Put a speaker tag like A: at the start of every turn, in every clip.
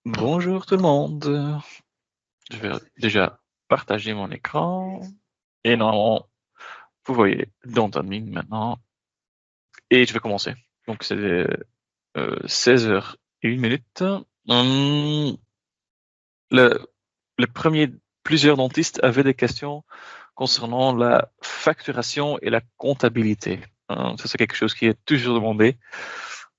A: Bonjour tout le monde. Je vais déjà partager mon écran. Et normalement, vous voyez dans ta mine maintenant. Et je vais commencer. Donc c'est 16h01. Le, le premier, plusieurs dentistes avaient des questions concernant la facturation et la comptabilité. Ça, c'est quelque chose qui est toujours demandé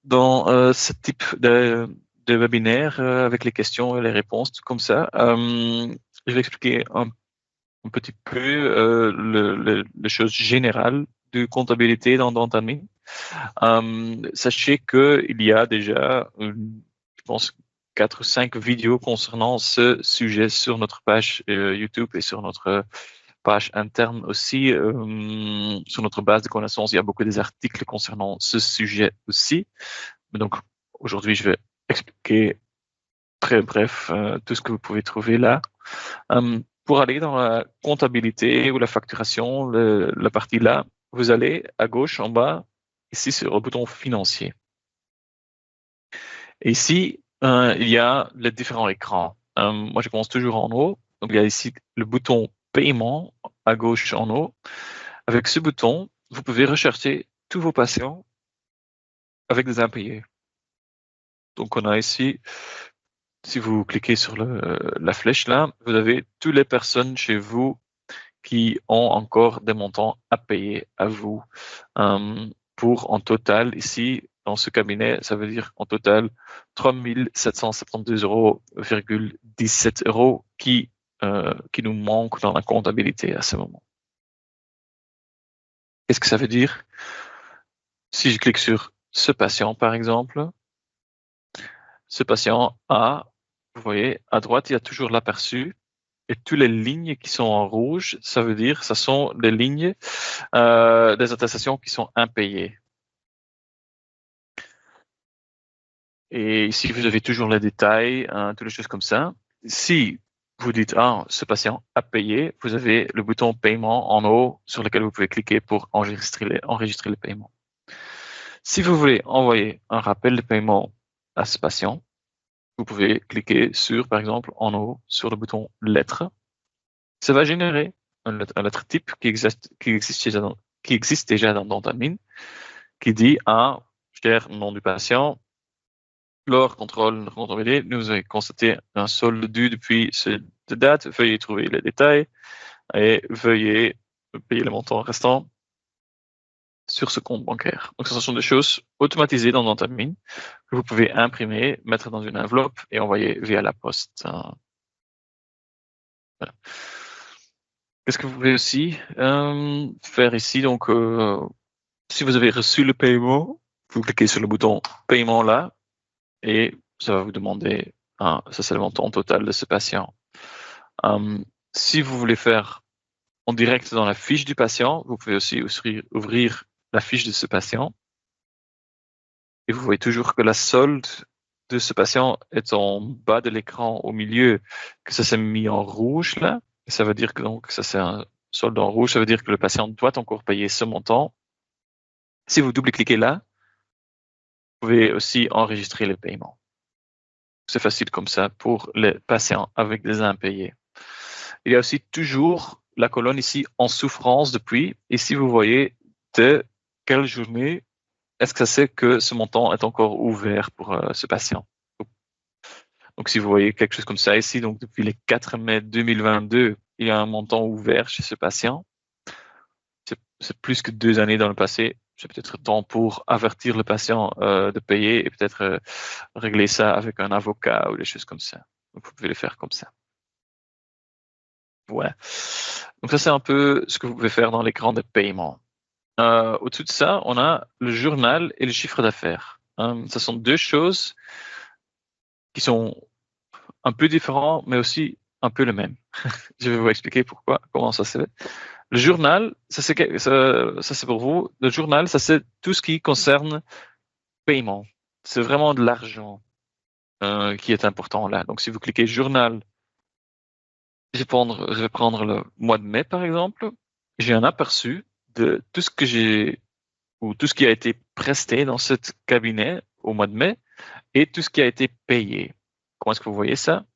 A: dans ce type de webinaire avec les questions et les réponses comme ça. Je vais expliquer un petit peu les choses générales de comptabilité dans Tanmin. Sachez qu'il y a déjà, je pense, 4 ou 5 vidéos concernant ce sujet sur notre page YouTube et sur notre page interne aussi. Sur notre base de connaissances, il y a beaucoup des articles concernant ce sujet aussi. Donc, aujourd'hui, je vais expliquer très bref tout ce que vous pouvez trouver là. Pour aller dans la comptabilité ou la facturation, la partie là, vous allez à gauche en bas, ici sur le bouton financier. Et ici, il y a les différents écrans. Moi, je commence toujours en haut. Donc, il y a ici le bouton paiement à gauche en haut. Avec ce bouton, vous pouvez rechercher tous vos patients avec des impayés. Donc, on a ici, si vous cliquez sur la flèche là, vous avez toutes les personnes chez vous qui ont encore des montants à payer à vous. Pour en total, ici, dans ce cabinet, ça veut dire en total 3 772,17 € qui nous manquent dans la comptabilité à ce moment. Qu'est-ce que ça veut dire? Si je clique sur ce patient, par exemple, ce patient a, vous voyez, à droite, il y a toujours l'aperçu. Et toutes les lignes qui sont en rouge, ça veut dire, ce sont des lignes des attestations qui sont impayées. Et ici, vous avez toujours les détails, toutes les choses comme ça. Si vous dites, ce patient a payé, vous avez le bouton paiement en haut sur lequel vous pouvez cliquer pour enregistrer le paiement. Si vous voulez envoyer un rappel de paiement à ce patient, vous pouvez cliquer sur, par exemple, en haut, sur le bouton lettre. Ça va générer un lettre type qui existe déjà dans ta mine, qui dit, cher nom du patient, lors contrôle comptabilité, nous avons constaté un solde dû depuis cette date. Veuillez trouver les détails et veuillez payer le montant restant sur ce compte bancaire. Donc, ce sont des choses automatisées dans Dantamine que vous pouvez imprimer, mettre dans une enveloppe et envoyer via la poste. Voilà. Qu'est-ce que vous pouvez aussi faire ici? Donc, si vous avez reçu le paiement, vous cliquez sur le bouton paiement là et ça va vous demander, ça c'est le montant total de ce patient. Si vous voulez faire en direct dans la fiche du patient, vous pouvez aussi ouvrir la fiche de ce patient. Et vous voyez toujours que la solde de ce patient est en bas de l'écran au milieu, que ça s'est mis en rouge là. Et ça veut dire que donc ça c'est un solde en rouge, ça veut dire que le patient doit encore payer ce montant. Si vous double-cliquez là, vous pouvez aussi enregistrer le paiement. C'est facile comme ça pour les patients avec des impayés. Il y a aussi toujours la colonne ici en souffrance depuis. Ici, vous voyez de quelle journée est-ce que ça c'est que ce montant est encore ouvert pour ce patient. Donc, si vous voyez quelque chose comme ça ici, donc depuis le 4 mai 2022, il y a un montant ouvert chez ce patient. C'est plus que 2 années dans le passé. C'est peut-être temps pour avertir le patient de payer et peut-être régler ça avec un avocat ou des choses comme ça. Donc, vous pouvez le faire comme ça. Ouais. Donc ça, c'est un peu ce que vous pouvez faire dans l'écran de paiement. Au-dessus de ça, on a le journal et le chiffre d'affaires. Ce sont deux choses qui sont un peu différents, mais aussi un peu les mêmes. Je vais vous expliquer comment ça se fait. Le journal, ça c'est pour vous. Le journal, ça c'est tout ce qui concerne paiement. C'est vraiment de l'argent qui est important là. Donc si vous cliquez journal, je vais prendre le mois de mai par exemple. J'ai un aperçu de tout ce que j'ai ou tout ce qui a été presté dans ce cabinet au mois de mai et tout ce qui a été payé. comment est-ce que vous voyez ça?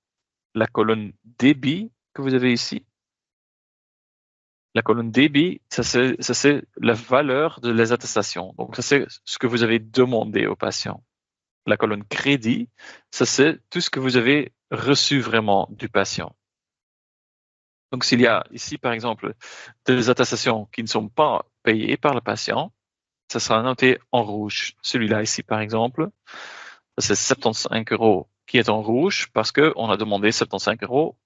A: La colonne débit que vous avez ici. La colonne débit, ça c'est la valeur de les attestations. Donc, ça c'est ce que vous avez demandé au patient. La colonne crédit, ça c'est tout ce que vous avez reçu vraiment du patient. Donc, s'il y a ici, par exemple, des attestations qui ne sont pas payées par le patient, ça sera noté en rouge. Celui-là ici, par exemple, c'est 75 € qui est en rouge parce qu'on a demandé 75 €,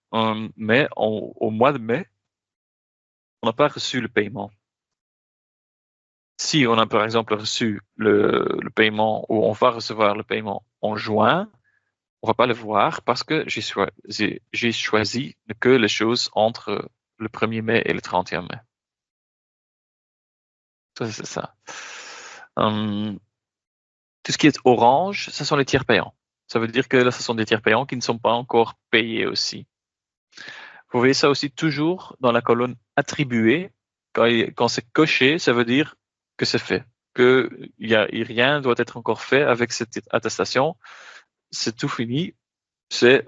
A: mais au mois de mai, on n'a pas reçu le paiement. Si on a par exemple reçu le paiement ou on va recevoir le paiement en juin, on va pas le voir parce que j'ai choisi que les choses entre le 1er mai et le 31 mai. Ça, c'est ça. Tout ce qui est orange, ce sont les tiers payants. Ça veut dire que là, ce sont des tiers payants qui ne sont pas encore payés aussi. Vous voyez ça aussi toujours dans la colonne attribuée. Quand c'est coché, ça veut dire que c'est fait, que rien doit être encore fait avec cette attestation. C'est tout fini, c'est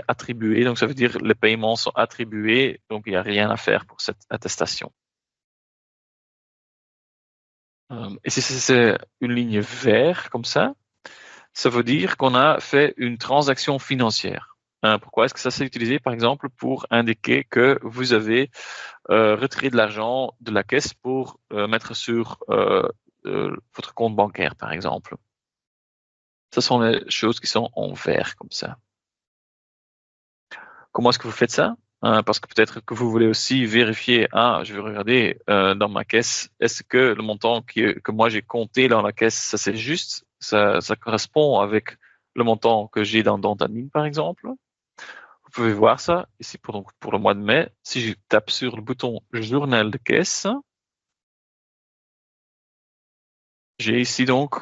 A: attribué. Donc ça veut dire que les paiements sont attribués, donc il n'y a rien à faire pour cette attestation. Et si c'est une ligne verte comme ça veut dire qu'on a fait une transaction financière. Pourquoi est-ce que ça s'est utilisé, par exemple, pour indiquer que vous avez retiré de l'argent de la caisse pour mettre sur votre compte bancaire, par exemple. Ce sont les choses qui sont en vert, comme ça. Comment est-ce que vous faites ça? Parce que peut-être que vous voulez aussi vérifier, je vais regarder dans ma caisse, est-ce que le montant que moi j'ai compté dans la caisse, ça c'est juste, ça correspond avec le montant que j'ai dans Admin, par exemple. Vous pouvez voir ça ici pour le mois de mai. Si je tape sur le bouton journal de caisse, j'ai ici donc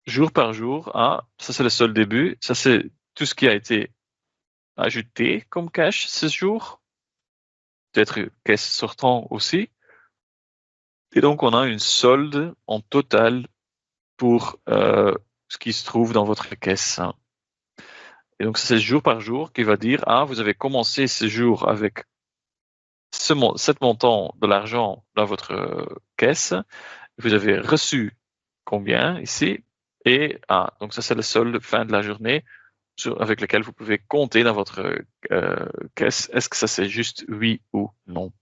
A: jour par jour, ça c'est le seul début, ça c'est tout ce qui a été ajouté comme cash ce jour, peut-être caisse sortant aussi. Et donc on a une solde en total pour ce qui se trouve dans votre caisse. Et donc c'est jour par jour qui va dire, vous avez commencé ce jour avec cet montant de l'argent dans votre caisse, vous avez reçu combien ici, et donc ça c'est le solde fin de la journée avec lequel vous pouvez compter dans votre caisse. Est-ce que ça c'est juste oui ou non?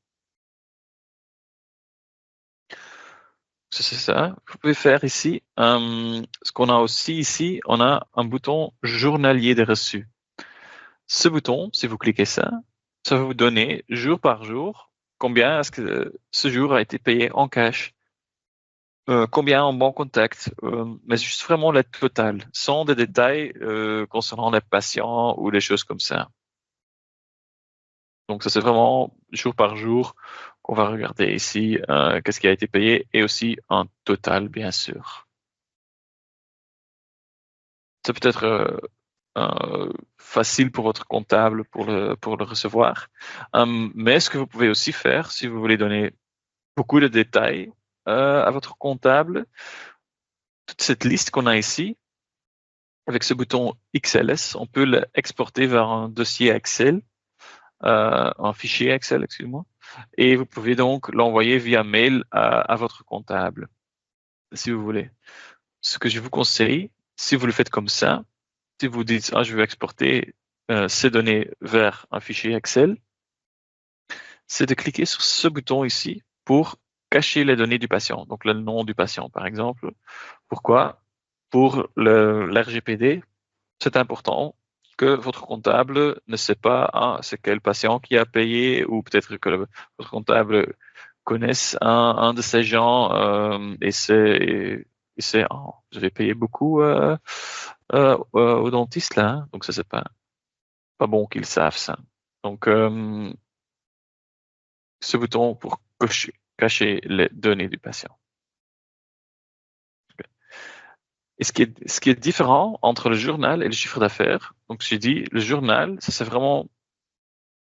A: C'est ça. Vous pouvez faire ici. Ce qu'on a aussi ici, on a un bouton journalier des reçus. Ce bouton, si vous cliquez ça va vous donner jour par jour combien est-ce que ce jour a été payé en cash. Combien en bon contact, mais juste vraiment la totale, sans des détails concernant les patients ou des choses comme ça. Donc ça c'est vraiment jour par jour qu'on va regarder ici qu'est-ce qui a été payé et aussi un total bien sûr. C'est peut-être facile pour votre comptable pour le recevoir, mais ce que vous pouvez aussi faire si vous voulez donner beaucoup de détails à votre comptable, toute cette liste qu'on a ici, avec ce bouton XLS, on peut l'exporter vers un dossier Excel, un fichier Excel, excusez-moi, et vous pouvez donc l'envoyer via mail à votre comptable, si vous voulez. Ce que je vous conseille, si vous le faites comme ça, si vous dites je veux exporter ces données vers un fichier Excel, c'est de cliquer sur ce bouton ici pour cacher les données du patient, donc le nom du patient par exemple. Pourquoi? Pour l'RGPD, c'est important que votre comptable ne sait pas c'est quel patient qui a payé, ou peut-être que votre comptable connaisse un de ces gens et c'est vous avez payé beaucoup au dentiste là, donc ça c'est pas bon qu'ils savent ça. Donc ce bouton pour cacher les données du patient. Et ce qui est différent entre le journal et le chiffre d'affaires, donc j'ai dit le journal, ça c'est vraiment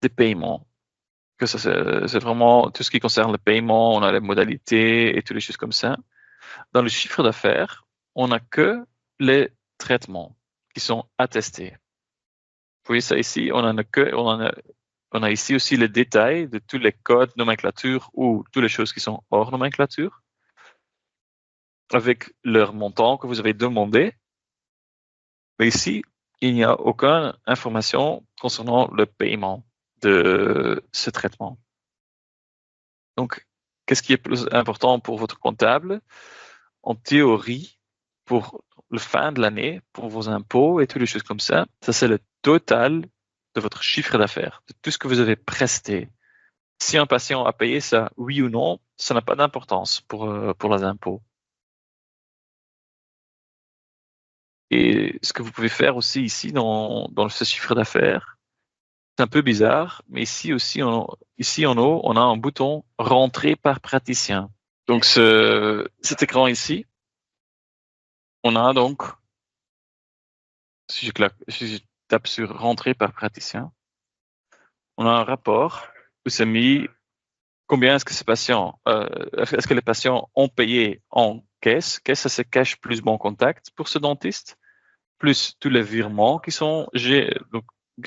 A: des paiements. Que ça c'est vraiment tout ce qui concerne le paiement, on a les modalités et toutes les choses comme ça. Dans le chiffre d'affaires, on n'a que les traitements qui sont attestés. Vous voyez ça ici, on a ici aussi les détails de tous les codes, nomenclature ou toutes les choses qui sont hors nomenclature, avec leur montant que vous avez demandé. Mais ici, il n'y a aucune information concernant le paiement de ce traitement. Donc, qu'est-ce qui est plus important pour votre comptable? En théorie, pour le fin de l'année, pour vos impôts et toutes les choses comme ça, c'est le total de votre chiffre d'affaires, de tout ce que vous avez presté. Si un patient a payé ça, oui ou non, ça n'a pas d'importance pour les impôts. Et ce que vous pouvez faire aussi ici dans ce chiffre d'affaires, c'est un peu bizarre, mais ici aussi, ici en haut, on a un bouton rentrer par praticien. Donc cet écran ici, on a donc, si je tape sur rentrer par praticien, on a un rapport où c'est mis combien est-ce que ces patients, est-ce que les patients ont payé en caisse, ça c'est cash plus bon contact pour ce dentiste, plus tous les virements qui sont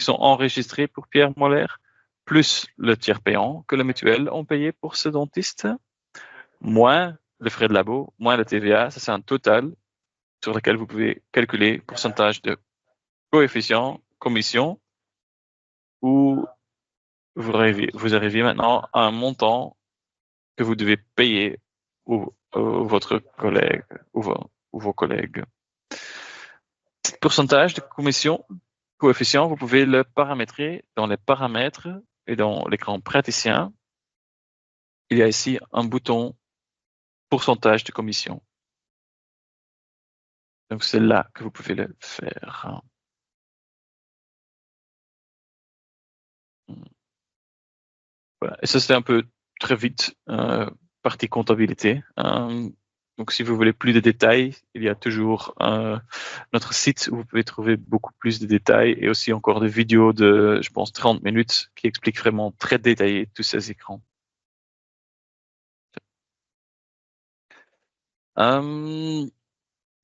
A: enregistrés pour Pierre Molaire, plus le tiers payant que les mutuelles ont payé pour ce dentiste, moins le frais de labo, moins la TVA, ça c'est un total sur lequel vous pouvez calculer pourcentage de coefficient, commission, ou vous arrivez maintenant à un montant que vous devez payer ou votre collègue ou vos collègues. Ce pourcentage de commission, coefficient, vous pouvez le paramétrer dans les paramètres et dans l'écran praticien. Il y a ici un bouton pourcentage de commission. Donc c'est là que vous pouvez le faire. Voilà. Et ça, c'était un peu très vite, partie comptabilité. Donc, si vous voulez plus de détails, il y a toujours notre site où vous pouvez trouver beaucoup plus de détails et aussi encore des vidéos de, je pense, 30 minutes qui expliquent vraiment très détaillé tous ces écrans.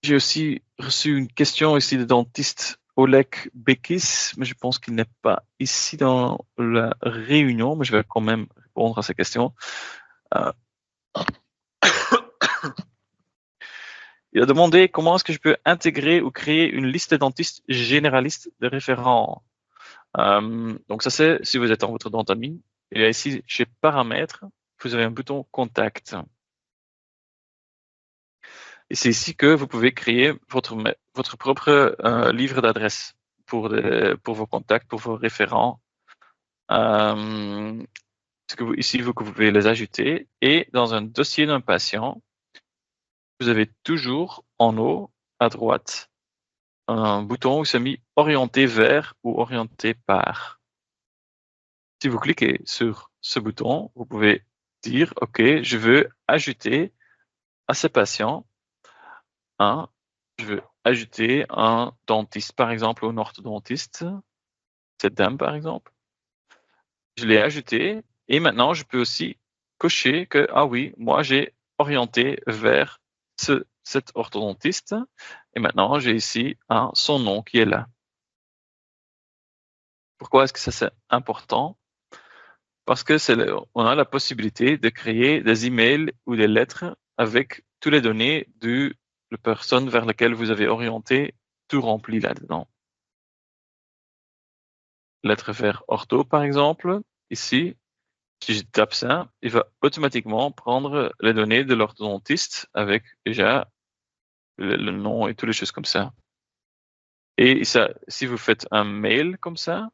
A: J'ai aussi reçu une question ici de dentiste Oleg Bekis, mais je pense qu'il n'est pas ici dans la réunion, mais je vais quand même répondre à sa question. Il a demandé comment est-ce que je peux intégrer ou créer une liste de dentistes généralistes de référents. Donc ça c'est si vous êtes en votre dentamine. Il y a ici chez paramètres, vous avez un bouton contact. Et c'est ici que vous pouvez créer votre propre livre d'adresse pour vos contacts, pour vos référents. Ici, vous pouvez les ajouter. Et dans un dossier d'un patient, vous avez toujours en haut à droite un bouton où c'est mis orienté vers ou orienté par. Si vous cliquez sur ce bouton, vous pouvez dire OK, je veux ajouter à ce patient je veux ajouter un dentiste, par exemple, un orthodontiste, cette dame, par exemple. Je l'ai ajouté et maintenant, je peux aussi cocher que, ah oui, moi, j'ai orienté vers cet orthodontiste et maintenant, j'ai ici son nom qui est là. Pourquoi est-ce que ça c'est important? Parce que on a la possibilité de créer des emails ou des lettres avec toutes les données de la personne vers laquelle vous avez orienté, tout rempli là-dedans. Lettre vers ortho, par exemple, ici, si je tape ça, il va automatiquement prendre les données de l'orthodontiste avec déjà le nom et toutes les choses comme ça. Et ça, si vous faites un mail comme ça,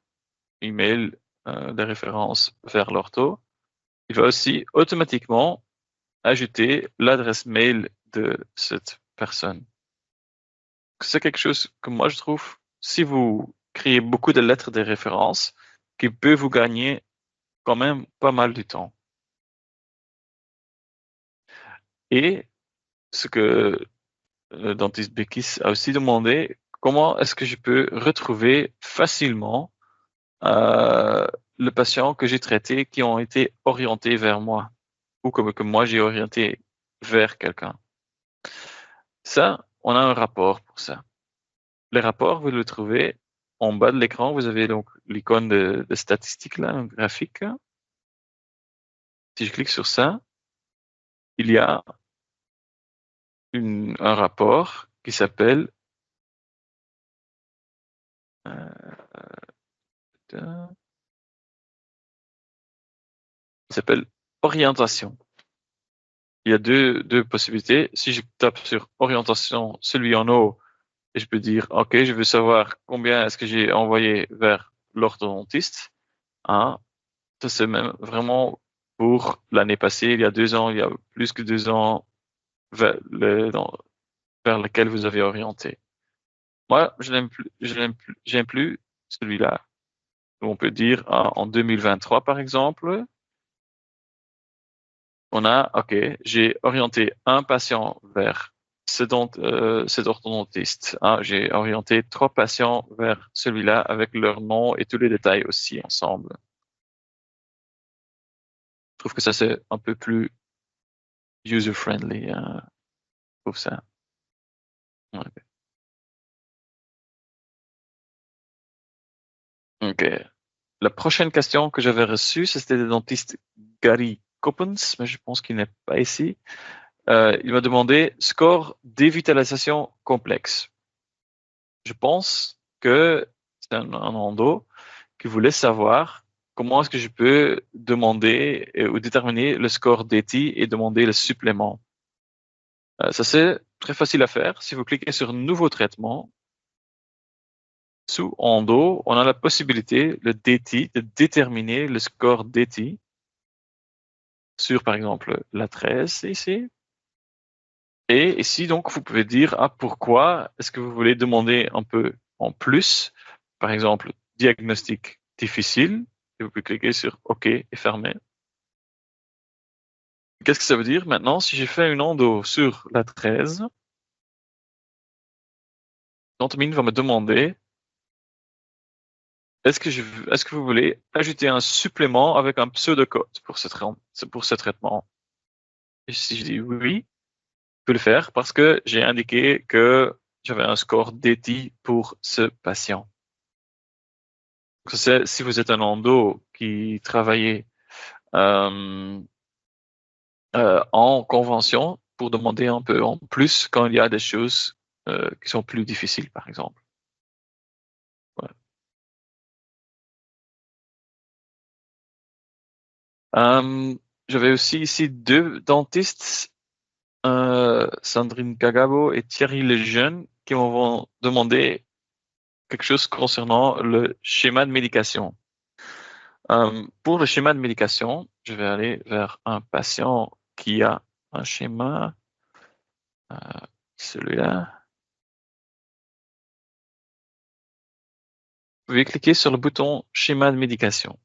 A: email de référence vers l'ortho, il va aussi automatiquement ajouter l'adresse mail de cette personne. C'est quelque chose que moi je trouve, si vous créez beaucoup de lettres de référence, qui peut vous gagner quand même pas mal du temps. Et ce que le dentiste Bekis a aussi demandé, comment est-ce que je peux retrouver facilement le patient que j'ai traité qui ont été orientés vers moi ou que moi j'ai orienté vers quelqu'un. Ça, on a un rapport pour ça. les rapports, vous le trouvez en bas de l'écran. Vous avez donc l'icône de statistiques, là, un graphique. Si je clique sur ça, il y a un rapport qui s'appelle orientation. Il y a deux possibilités. Si je tape sur orientation, celui en haut, et je peux dire, OK, je veux savoir combien est-ce que j'ai envoyé vers l'orthodontiste. Hein, ça, c'est même vraiment pour l'année passée, il y a 2 ans, il y a plus que 2 ans, vers, vers lequel vous avez orienté. Moi, je j'aime plus celui-là. On peut dire, en 2023, par exemple, on a, OK, j'ai orienté un patient vers cet orthodontiste. Hein, j'ai orienté 3 patients vers celui-là avec leur nom et tous les détails aussi ensemble. Je trouve que ça, c'est un peu plus user-friendly, hein, je trouve ça. Ouais. OK. La prochaine question que j'avais reçue, c'était le dentiste Gary Coppens, mais je pense qu'il n'est pas ici. Il m'a demandé score dévitalisation complexe. Je pense que c'est un endo qui voulait savoir comment est-ce que je peux demander ou déterminer le score DT et demander le supplément. Ça, c'est très facile à faire. Si vous cliquez sur Nouveau traitement, sous endo, on a la possibilité, le DT, de déterminer le score DT sur, par exemple, la 13 ici. Et ici, donc, vous pouvez dire, pourquoi est-ce que vous voulez demander un peu en plus, par exemple, diagnostic difficile, et vous pouvez cliquer sur OK et fermer. Qu'est-ce que ça veut dire maintenant? Si j'ai fait une endo sur la 13, Dentamine va me demander est-ce que vous voulez ajouter un supplément avec un pseudocode pour ce traitement? Et si je dis oui, je peux le faire parce que j'ai indiqué que j'avais un score DT pour ce patient. Si vous êtes un endo qui travaillait en convention pour demander un peu en plus quand il y a des choses qui sont plus difficiles, par exemple. Ouais. J'avais aussi ici 2 dentistes, Sandrine Kagabo et Thierry Lejeune, qui m'ont demandé quelque chose concernant le schéma de médication. Pour le schéma de médication, je vais aller vers un patient qui a un schéma, celui-là. Vous pouvez cliquer sur le bouton schéma de médication.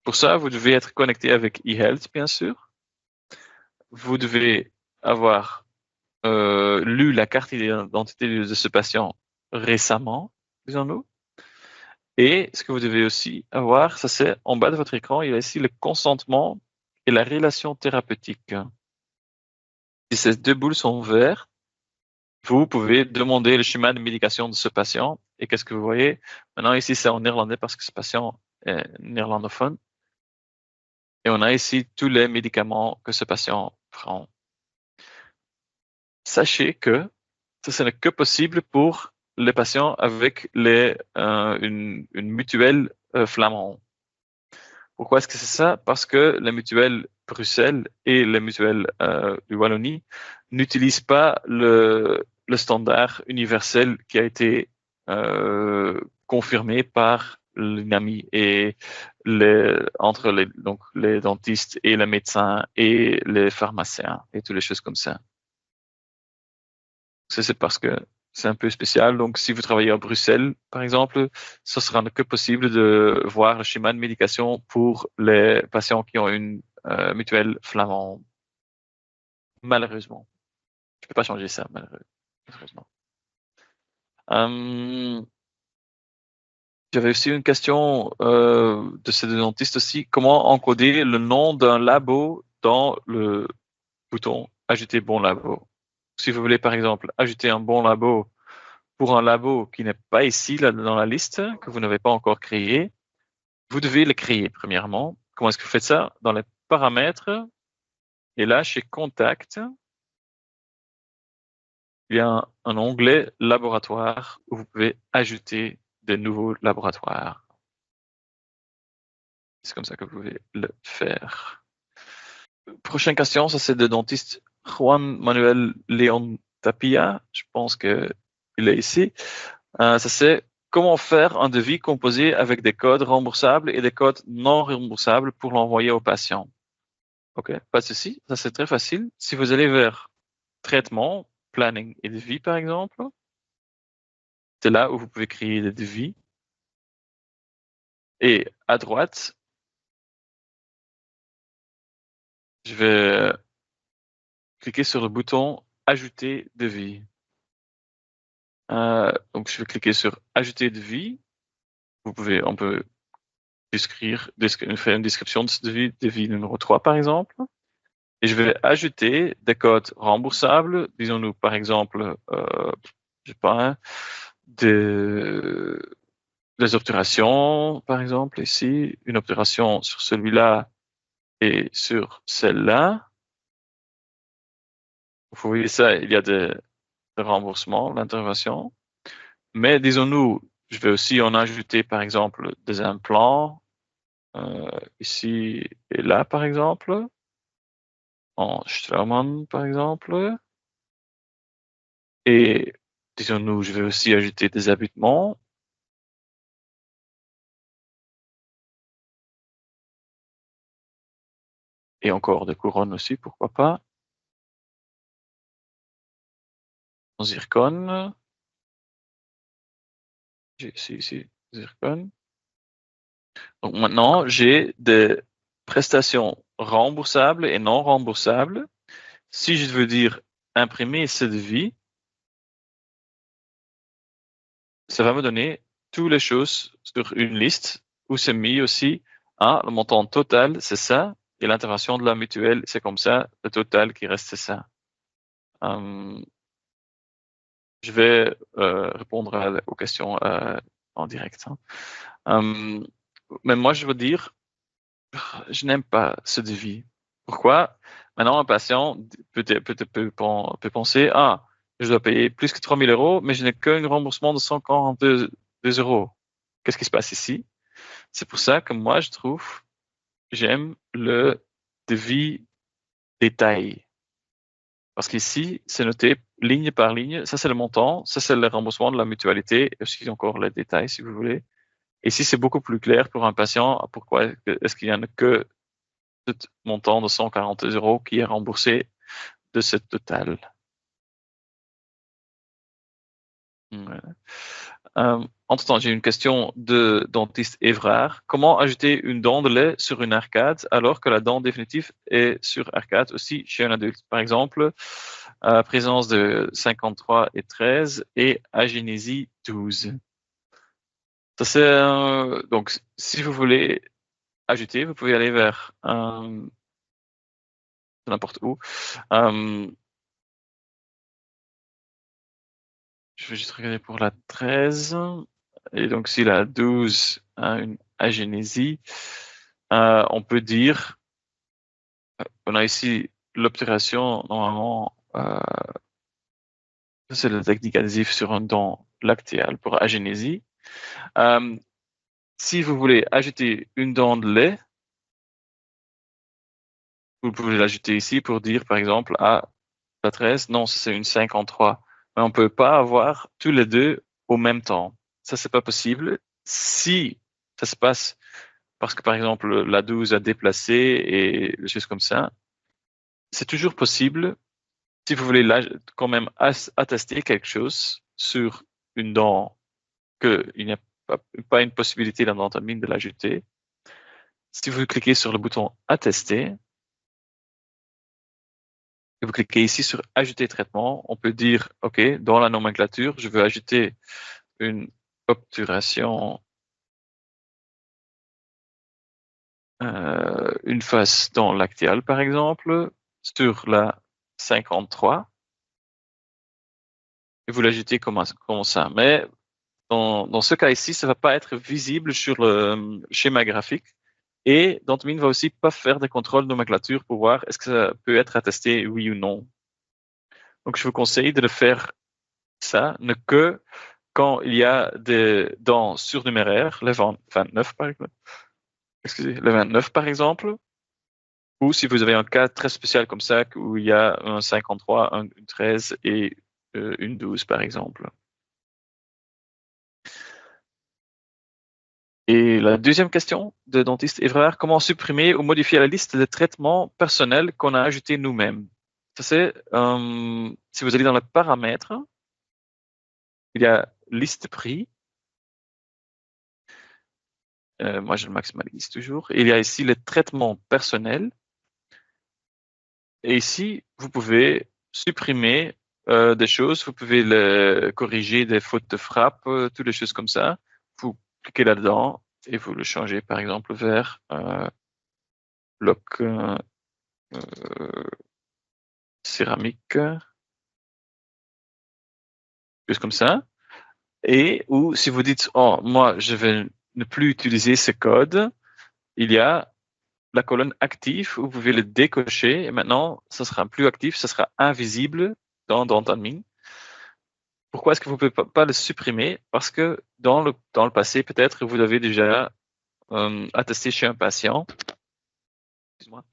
A: Pour ça, vous devez être connecté avec eHealth, bien sûr. Vous devez avoir lu la carte d'identité de ce patient récemment, disons-nous. Et ce que vous devez aussi avoir, ça c'est en bas de votre écran, il y a ici le consentement et la relation thérapeutique. Si ces 2 boules sont vertes, vous pouvez demander le schéma de médication de ce patient. Et qu'est-ce que vous voyez? Maintenant, ici, c'est en néerlandais parce que ce patient est néerlandophone. Et on a ici tous les médicaments que ce patient prend. Sachez que ce n'est que possible pour les patients avec une mutuelle flamande. Pourquoi est-ce que c'est ça? Parce que les mutuelles Bruxelles et les mutuelles du Wallonie n'utilisent pas le standard universel qui a été confirmé par l'UNAMI et entre les dentistes et les médecins et les pharmaciens et toutes les choses comme ça. Ça, c'est parce que c'est un peu spécial. Donc, si vous travaillez à Bruxelles, par exemple, ce sera que possible de voir le schéma de médication pour les patients qui ont une mutuelle flamande. Malheureusement. Je peux pas changer ça, malheureusement. J'avais aussi une question de ces 2 dentistes aussi. Comment encoder le nom d'un labo dans le bouton Ajouter bon labo? Si vous voulez, par exemple, ajouter un bon labo pour un labo qui n'est pas ici là, dans la liste, que vous n'avez pas encore créé, vous devez le créer premièrement. Comment est-ce que vous faites ça? Dans les paramètres, et là, chez Contact, il y a un onglet laboratoire où vous pouvez ajouter de nouveaux laboratoires. C'est comme ça que vous pouvez le faire. Prochaine question, ça c'est de dentiste Juan Manuel Leon Tapia. Je pense que il est ici. Ça c'est comment faire un devis composé avec des codes remboursables et des codes non remboursables pour l'envoyer au patient. OK, pas de souci. Ça c'est très facile. Si vous allez vers traitement, planning et devis par exemple, c'est là où vous pouvez créer des devis. Et à droite, je vais cliquer sur le bouton ajouter devis. Donc je vais cliquer sur ajouter devis. On peut faire une description de ce devis numéro 3 par exemple. Et je vais ajouter des codes remboursables, disons-nous par exemple, je sais pas, hein, des obturations par exemple ici, une obturation sur celui-là et sur celle-là. Vous voyez ça, il y a des remboursements, l'intervention. Mais disons-nous, je vais aussi en ajouter par exemple des implants, ici et là par exemple, en Straumann par exemple. Et disons-nous, je vais aussi ajouter des habitements. Et encore des couronnes aussi, pourquoi pas. En zircone. J'ai ici, zircone. Donc maintenant, j'ai des prestations remboursables et non remboursables. Si je veux dire imprimer ce devis, ça va me donner toutes les choses sur une liste où c'est mis aussi, le montant total, c'est ça, et l'intervention de la mutuelle, c'est comme ça, le total qui reste, c'est ça. Je vais répondre aux questions en direct. Mais moi, je veux dire, je n'aime pas ce devis. Pourquoi? Maintenant, un patient peut penser, je dois payer plus que 3 000 euros, mais je n'ai qu'un remboursement de 142 euros. Qu'est-ce qui se passe ici? C'est pour ça que moi, j'aime le devis détail. Parce qu'ici, c'est noté ligne par ligne. Ça, c'est le montant. Ça, c'est le remboursement de la mutualité. Et aussi encore les détails, si vous voulez. Ici, c'est beaucoup plus clair pour un patient. Pourquoi est-ce qu'il n'y en a que ce montant de 140 euros qui est remboursé de ce total? Voilà. Entre-temps, j'ai une question de dentiste Évrard. Comment ajouter une dent de lait sur une arcade alors que la dent définitive est sur arcade aussi chez un adulte? Par exemple, présence de 53 et 13 et agénésie 12. Ça, donc, si vous voulez ajouter, vous pouvez aller vers n'importe où. Je vais juste regarder pour la 13. Et donc, si la 12 a une agénésie, on peut dire, on a ici l'obturation, normalement, c'est la technique adhésive sur un dent lactéal pour agénésie. Si vous voulez ajouter une dent de lait, vous pouvez l'ajouter ici pour dire, par exemple, la 13, non, ça c'est une 53. Mais on peut pas avoir tous les deux au même temps. Ça, c'est pas possible. Si ça se passe parce que, par exemple, la 12 a déplacé et des choses comme ça, c'est toujours possible. Si vous voulez quand même attester quelque chose sur une dent, qu'il n'y a pas une possibilité dans l'anatomie de l'ajouter, si vous cliquez sur le bouton attester, et vous cliquez ici sur ajouter traitement, on peut dire, OK, dans la nomenclature, je veux ajouter une obturation, une face dent lactéale, par exemple, sur la 53. et vous l'ajoutez comme ça. Mais dans ce cas ici, ça va pas être visible sur le schéma graphique. Et Dantomin va aussi pas faire des contrôles de nomenclature pour voir est-ce que ça peut être attesté oui ou non. Donc, je vous conseille de le faire ça, ne que quand il y a des dents surnuméraires, le 29 par exemple, excusez, le 29 par exemple, ou si vous avez un cas très spécial comme ça, où il y a un 53, une 13 et une 12 par exemple. Et la deuxième question de dentiste Evrard, comment supprimer ou modifier la liste des traitements personnels qu'on a ajoutés nous-mêmes? Ça c'est, si vous allez dans les paramètres, il y a liste prix. Moi, je le maximalise toujours. Il y a ici les traitements personnels. Et ici, vous pouvez supprimer des choses. Vous pouvez corriger des fautes de frappe, toutes les choses comme ça. Vous cliquez là-dedans et vous le changez, par exemple, vers bloc céramique, juste comme ça. Et ou si vous dites, oh, moi, je vais ne plus utiliser ce code, il y a la colonne active où vous pouvez le décocher et maintenant, ça sera plus actif, ça sera invisible dans Admin. Pourquoi est-ce que vous ne pouvez pas le supprimer? Parce que dans le passé, peut-être, vous l'avez déjà attesté chez un patient. Excuse-moi.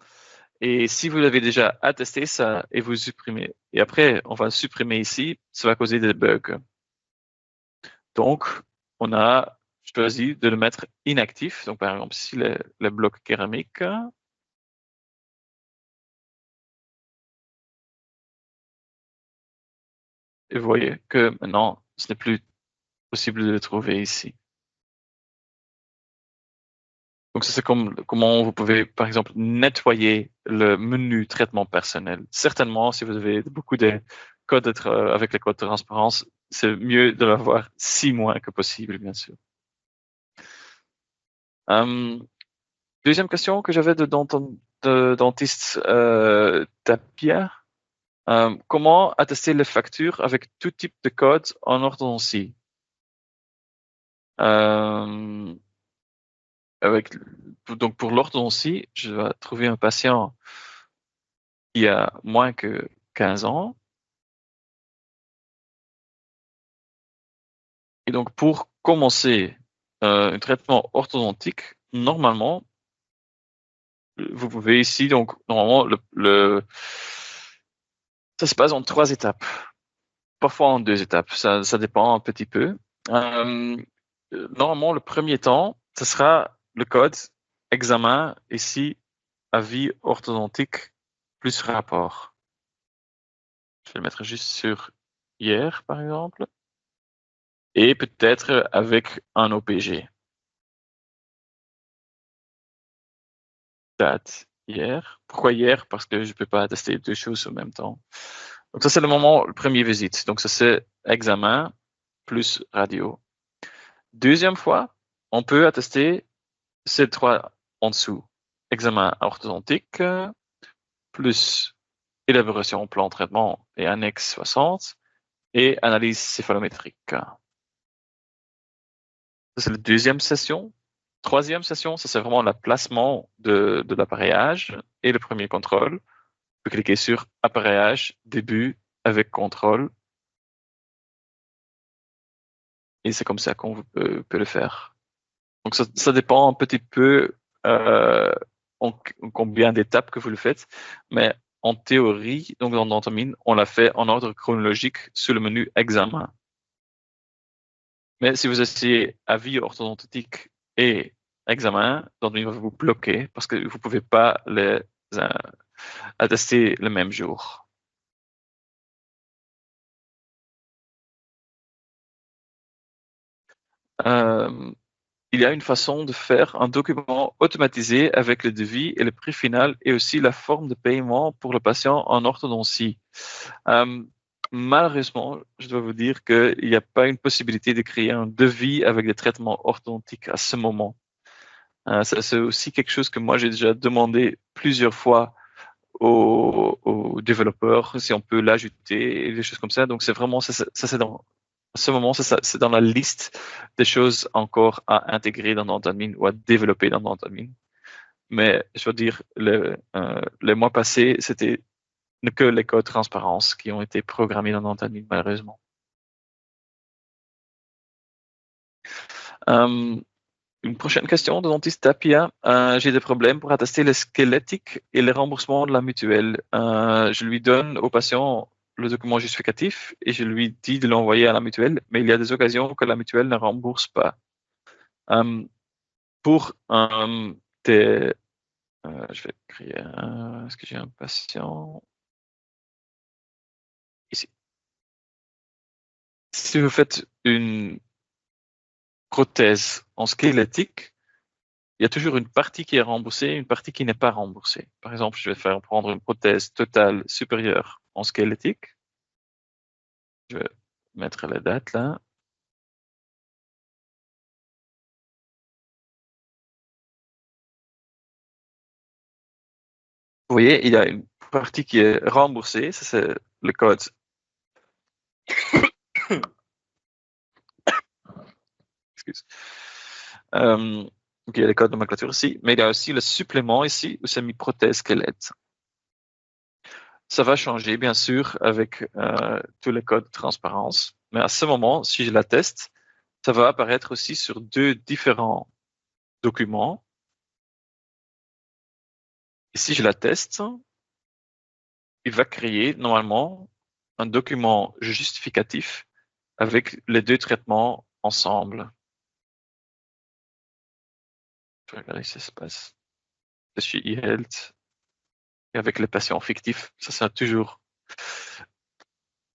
A: Et si vous l'avez déjà attesté, ça, et vous supprimez. Et après, on va le supprimer ici, ça va causer des bugs. Donc, on a choisi de le mettre inactif. Donc, par exemple, ici, le bloc céramique. Et vous voyez que maintenant, ce n'est plus possible de le trouver ici. Donc, ça, c'est comment vous pouvez, par exemple, nettoyer le menu traitement personnel. Certainement, si vous avez beaucoup de codes avec les codes de transparence, c'est mieux de l'avoir 6 mois que possible, bien sûr. Deuxième question que j'avais de dentiste Tapia. Comment attester les factures avec tout type de code en orthodontie? Donc pour l'orthodontie, je vais trouver un patient qui a moins que 15 ans. Et donc pour commencer un traitement orthodontique, normalement, vous pouvez ici, donc normalement, ça se passe en 3 étapes, parfois en 2 étapes, ça dépend un petit peu. Normalement, le premier temps, ce sera le code examen, ici, avis orthodontique plus rapport. Je vais le mettre juste sur hier, par exemple, et peut-être avec un OPG. Date hier. Pourquoi hier? Parce que je ne peux pas attester 2 choses en même temps. Donc ça, c'est le premier visite. Donc ça, c'est examen plus radio. Deuxième fois, on peut attester ces 3 en dessous. Examen orthodontique plus élaboration plan de traitement et annexe 60 et analyse céphalométrique. Ça, c'est la deuxième session. Troisième session, ça c'est vraiment le placement de l'appareillage et le premier contrôle. Vous cliquez sur appareillage, début avec contrôle. Et c'est comme ça qu'on peut le faire. Donc ça dépend un petit peu en combien d'étapes que vous le faites, mais en théorie, donc dans Dantomin, on l'a fait en ordre chronologique sur le menu examen. Mais si vous essayez avis orthodontique et examen, Dantomin va vous bloquer parce que vous ne pouvez pas les attester le même jour. Il y a une façon de faire un document automatisé avec le devis et le prix final et aussi la forme de paiement pour le patient en orthodontie. Malheureusement, je dois vous dire qu'il n'y a pas une possibilité de créer un devis avec des traitements orthodontiques à ce moment. Ça, c'est aussi quelque chose que moi j'ai déjà demandé plusieurs fois aux développeurs si on peut l'ajouter et des choses comme ça. Donc c'est vraiment ça c'est dans à ce moment c'est dans la liste des choses encore à intégrer dans NantAdmin ou à développer dans NantAdmin. Mais je veux dire les mois passés c'était que les codes transparence qui ont été programmés dans NantAdmin malheureusement. Une prochaine question de dentiste Tapia. J'ai des problèmes pour attester les squelettiques et les remboursements de la mutuelle. Je lui donne au patient le document justificatif et je lui dis de l'envoyer à la mutuelle, mais il y a des occasions que la mutuelle ne rembourse pas. Pour je vais créer est-ce que j'ai un patient ici. Si vous faites une prothèse en squelettique, il y a toujours une partie qui est remboursée et une partie qui n'est pas remboursée. Par exemple, je vais prendre une prothèse totale supérieure en squelettique. Je vais mettre la date là. Vous voyez, il y a une partie qui est remboursée, ça c'est le code. Excuse. Donc il y a les codes de nomenclature ici, mais il y a aussi le supplément ici où c'est mis prothèse squelette. Ça va changer bien sûr avec tous les codes de transparence, mais à ce moment, si je la teste, ça va apparaître aussi sur deux différents documents. Et si je la teste, il va créer normalement un document justificatif avec les deux traitements ensemble. Je vais regarder si ça se passe. Je suis eHealth. Et avec les patients fictifs, ça c'est toujours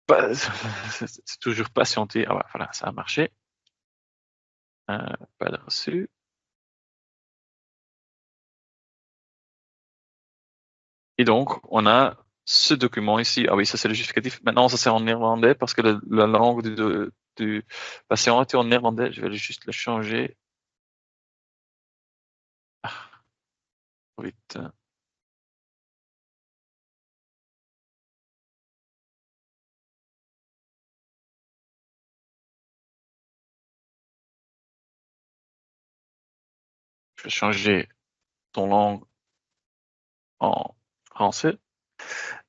A: c'est toujours patienté. Ah ouais, voilà, ça a marché. Pas de reçu. Et donc, on a ce document ici. Ah oui, ça c'est le justificatif. Maintenant, ça c'est en néerlandais parce que la langue du patient était en néerlandais. Je vais juste le changer. Ah, vite. Je vais changer ton langue en français.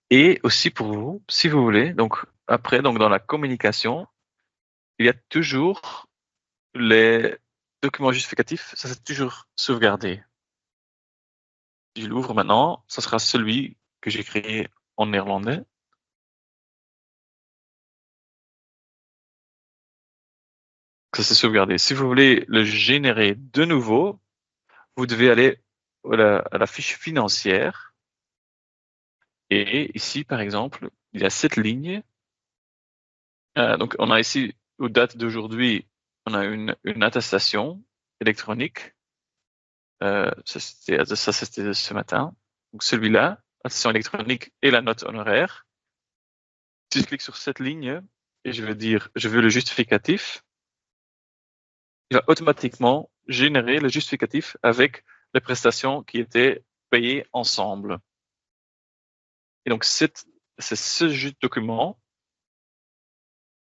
A: Et aussi pour vous, si vous voulez, donc après, donc dans la communication, il y a toujours les documents justificatifs, ça c'est toujours sauvegardé. Si je l'ouvre maintenant, ça sera celui que j'ai créé en néerlandais. Ça c'est sauvegardé. Si vous voulez le générer de nouveau, vous devez aller à la fiche financière. Et ici, par exemple, il y a cette ligne. Donc on a ici, aux dates d'aujourd'hui, on a une attestation électronique. Ça c'était ce matin. Donc celui-là, attestation électronique et la note honoraire. Si je clique sur cette ligne et je veux dire, je veux le justificatif, il va automatiquement générer le justificatif avec les prestations qui étaient payées ensemble. Et donc c'est ce document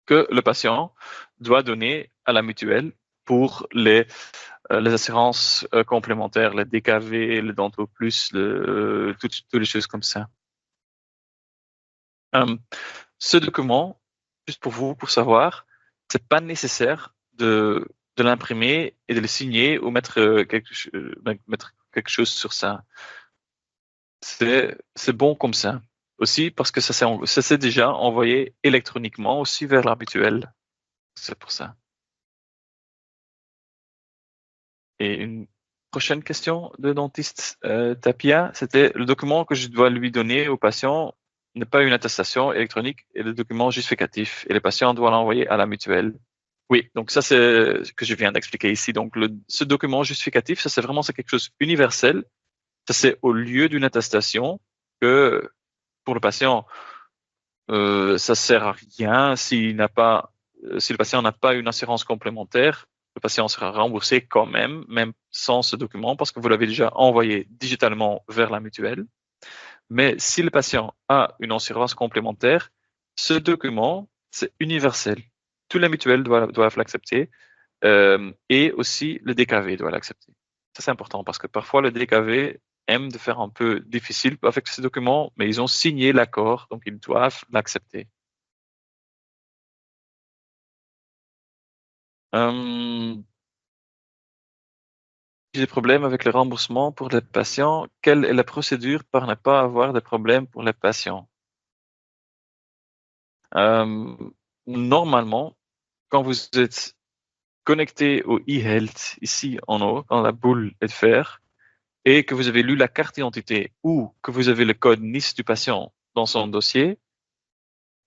A: que le patient doit donner à la mutuelle pour les assurances complémentaires, les DKV, le Dento Plus, toutes les choses comme ça. Ce document, juste pour vous, pour savoir, c'est pas nécessaire de l'imprimer et de le signer ou mettre quelque chose sur ça. C'est bon comme ça. Aussi parce que ça s'est déjà envoyé électroniquement aussi vers la mutuelle. C'est pour ça. Et une prochaine question de dentiste Tapia, c'était le document que je dois lui donner au patient n'est pas une attestation électronique et le document justificatif. Et le patient doit l'envoyer à la mutuelle. Oui, donc ça c'est ce que je viens d'expliquer ici. Donc ce document justificatif, ça c'est vraiment quelque chose universel. Ça c'est au lieu d'une attestation que pour le patient, ça sert à rien s'il n'a pas, si le patient n'a pas une assurance complémentaire. Le patient sera remboursé quand même sans ce document, parce que vous l'avez déjà envoyé digitalement vers la mutuelle. Mais si le patient a une assurance complémentaire, ce document, c'est universel. Tous les mutuelles doivent l'accepter et aussi le DKV doit l'accepter. Ça, c'est important parce que parfois le DKV aime de faire un peu difficile avec ces documents, mais ils ont signé l'accord, donc ils doivent l'accepter. J'ai des problèmes avec le remboursement pour les patients. Quelle est la procédure pour ne pas avoir de problèmes pour les patients? Euh, Normalement, quand vous êtes connecté au e-health ici en haut, dans la boule est vert, et que vous avez lu la carte d'identité ou que vous avez le code NIS du patient dans son dossier,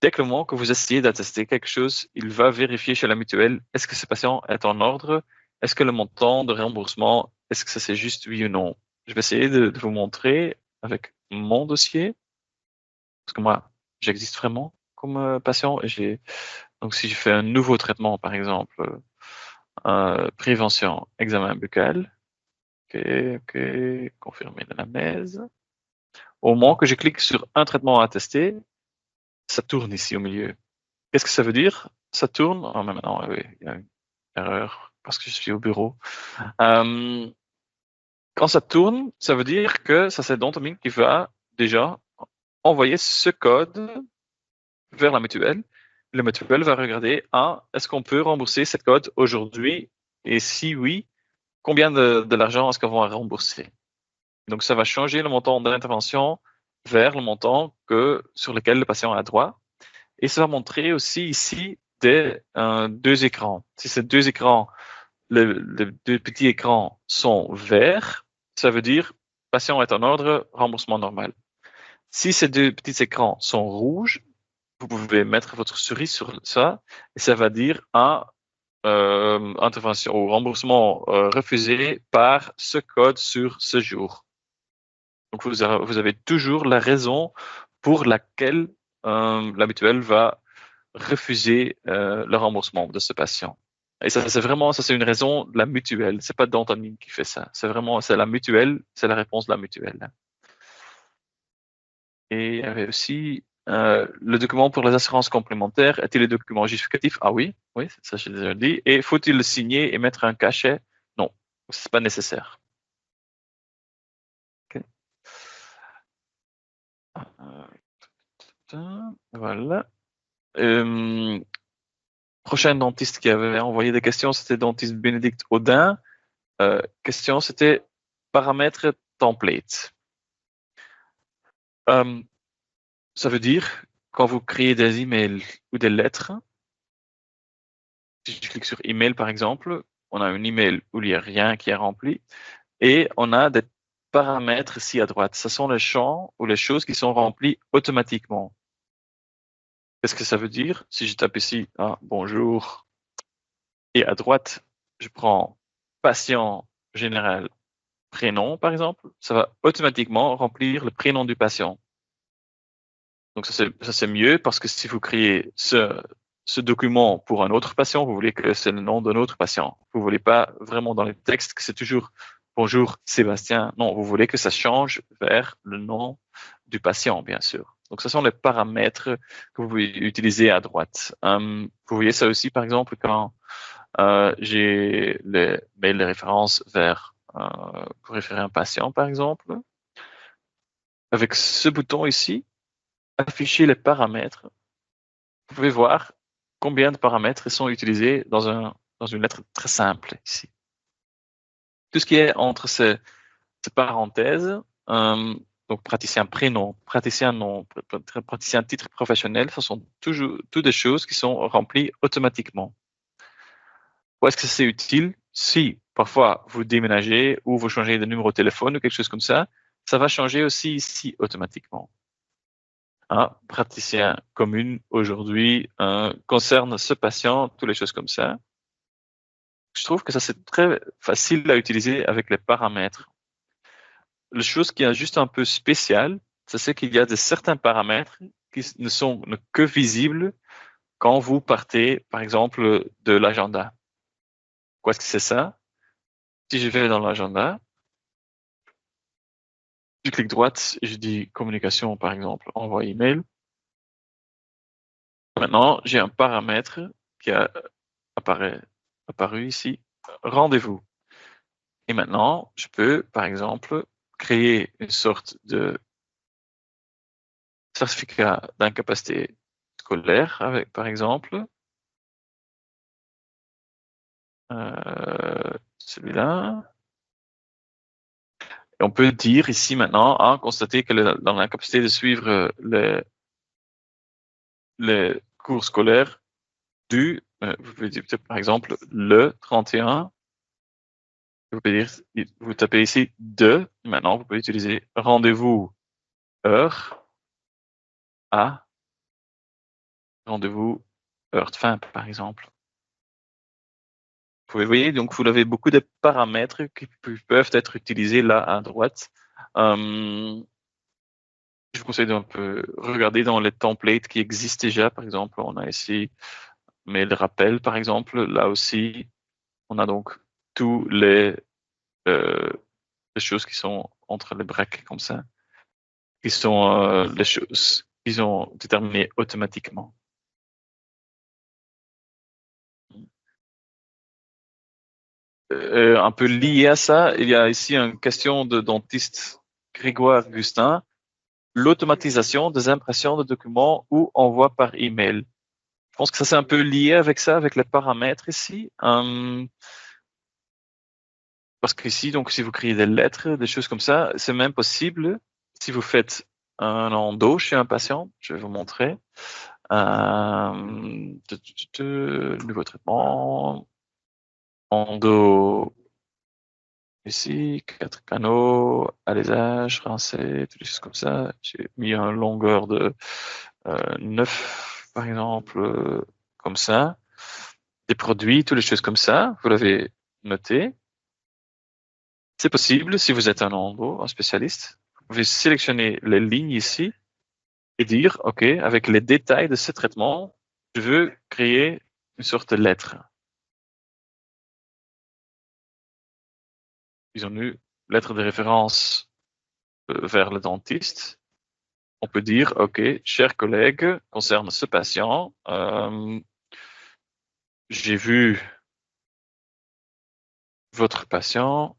A: dès que le moment que vous essayez d'attester quelque chose, il va vérifier chez la mutuelle est-ce que ce patient est en ordre, est-ce que le montant de remboursement, est-ce que ça c'est juste oui ou non. Je vais essayer de vous montrer avec mon dossier, parce que moi, j'existe vraiment comme patient et donc si je fais un nouveau traitement, par exemple, prévention, examen buccal, ok, ok, confirmer l'anamnèse. Au moment que je clique sur un traitement à tester, ça tourne ici au milieu. Qu'est-ce que ça veut dire? Ça tourne. Oh, mais maintenant, oui, il y a une erreur parce que je suis au bureau. Euh, Quand ça tourne, ça veut dire que ça c'est Dentomine qui va déjà envoyer ce code vers la mutuelle. La mutuelle va regarder, est-ce qu'on peut rembourser ce code aujourd'hui? Et si oui, combien de l'argent est-ce qu'on va rembourser? Donc, ça va changer le montant d'intervention vers le montant sur lequel le patient a droit. Et ça va montrer aussi ici deux écrans. Si ces deux écrans, les deux petits écrans sont verts, ça veut dire patient est en ordre, remboursement normal. Si ces deux petits écrans sont rouges, vous pouvez mettre votre souris sur ça et ça va dire intervention ou remboursement refusé par ce code sur ce jour. Donc vous avez toujours la raison pour laquelle la mutuelle va refuser le remboursement de ce patient. Et ça, c'est une raison de la mutuelle. C'est pas Dantonine qui fait ça. C'est la mutuelle, c'est la réponse de la mutuelle. Et il y avait aussi le document pour les assurances complémentaires. Est-il le document justificatif? Ah oui, oui, ça j'ai déjà dit. Et faut-il le signer et mettre un cachet? Non, c'est pas nécessaire. Okay. Voilà. Prochain dentiste qui avait envoyé des questions, c'était dentiste Bénédicte Audin. Question, c'était paramètres template. Ça veut dire, quand vous créez des emails ou des lettres, si je clique sur email par exemple, on a un email où il n'y a rien qui est rempli et on a des paramètres ici à droite. Ce sont les champs ou les choses qui sont remplies automatiquement. Qu'est-ce que ça veut dire? Si je tape ici, bonjour, et à droite, je prends patient général prénom, par exemple, ça va automatiquement remplir le prénom du patient. Donc ça c'est mieux parce que si vous créez ce document pour un autre patient, vous voulez que c'est le nom d'un autre patient. Vous voulez pas vraiment dans les textes que c'est toujours bonjour Sébastien. Non, vous voulez que ça change vers le nom du patient, bien sûr. Donc ce sont les paramètres que vous pouvez utiliser à droite. Vous voyez ça aussi, par exemple, quand j'ai les mails de référence pour référer un patient, par exemple. Avec ce bouton ici, afficher les paramètres, vous pouvez voir combien de paramètres sont utilisés dans une lettre très simple ici. Tout ce qui est entre ces parenthèses, donc praticien prénom, praticien nom, praticien titre professionnel, ce sont toujours toutes des choses qui sont remplies automatiquement. Où est-ce que c'est utile? Si parfois vous déménagez ou vous changez de numéro de téléphone ou quelque chose comme ça va changer aussi ici automatiquement. Praticien commune aujourd'hui concerne ce patient, toutes les choses comme ça. Je trouve que ça c'est très facile à utiliser avec les paramètres. La chose qui est juste un peu spéciale, c'est qu'il y a certains paramètres qui ne sont que visibles quand vous partez, par exemple, de l'agenda. Qu'est-ce que c'est ça? Si je vais dans l'agenda, je clique droite et je dis communication, par exemple, envoi email. Maintenant, j'ai un paramètre qui a apparu ici, rendez-vous. Et maintenant, je peux, par exemple, créer une sorte de certificat d'incapacité scolaire avec, par exemple, celui-là. Et on peut dire ici maintenant, constater qu'elle est dans l'incapacité de suivre les cours scolaires vous pouvez dire par exemple le 31. Vous pouvez dire, vous tapez ici maintenant vous pouvez utiliser rendez-vous heure à rendez-vous heure de fin, par exemple. Vous voyez, donc vous avez beaucoup de paramètres qui peuvent être utilisés là à droite. Je vous conseille d'un peu regarder dans les templates qui existent déjà. Par exemple, on a ici mail rappel, par exemple. Là aussi, on a donc tous les choses qui sont entre les brackets comme ça, qui sont les choses qui sont déterminées automatiquement. Un peu lié à ça, il y a ici une question de dentiste Grégoire Gustin, l'automatisation des impressions de documents ou envoi par email. Je pense que ça c'est un peu lié avec ça, avec les paramètres ici. Parce qu'ici, donc, si vous créez des lettres, des choses comme ça, c'est même possible si vous faites un endo chez un patient. Je vais vous montrer. Nouveau traitement. Endo. Ici, 4 canaux, alésage, rincé, toutes les choses comme ça. J'ai mis une longueur de 9, par exemple, comme ça. Des produits, toutes les choses comme ça. Vous l'avez noté. C'est possible si vous êtes un endo, un spécialiste. Vous pouvez sélectionner les lignes ici et dire, OK, avec les détails de ce traitement, je veux créer une sorte de lettre. Ils ont eu lettre de référence vers le dentiste. On peut dire, OK, chers collègues, concernant ce patient, j'ai vu votre patient,